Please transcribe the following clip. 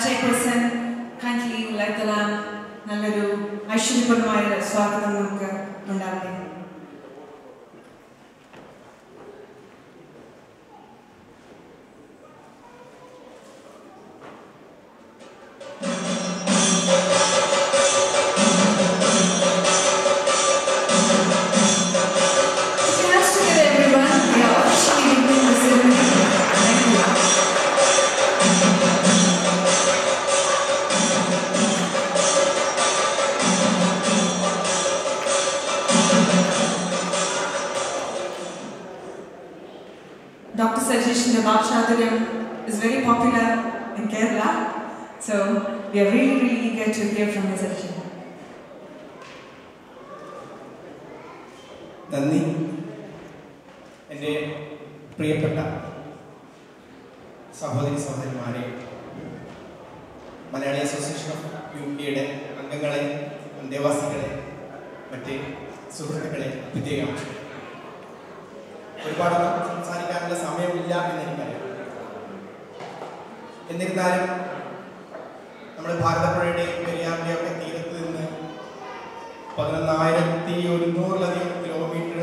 chairperson kindly light the lamp. നല്ലൊരു ഐശ്വര്യപരമായ സ്വാഗതം നമുക്ക് ഉണ്ടാവട്ടെ. Dr. Sajesh Nabakshadaram is very popular in Kerala, so we are really eager to hear from his session. നന്ദി. എൻ്റെ പ്രിയപ്പെട്ട സഹോദരി സഹോദരന്മാരെ, മലയാളി അസോസിയേഷൻ ഓഫ് യുകെയുടെ അംഗങ്ങളെ, അന്തേവാസികളെ, മറ്റ് സുഹൃത്തുക്കളെ പ്രത്യേകം ഒരുപാട് സംസാരിക്കാനുള്ള സമയമില്ല എന്നെനിക്കറിയാം. എന്നിരുന്നാലും നമ്മുടെ ഭാരതപ്പുഴയുടെയും പെരിയാറിൻ്റെയും ഒക്കെ തീരത്ത് നിന്ന് 11,100-ലധികം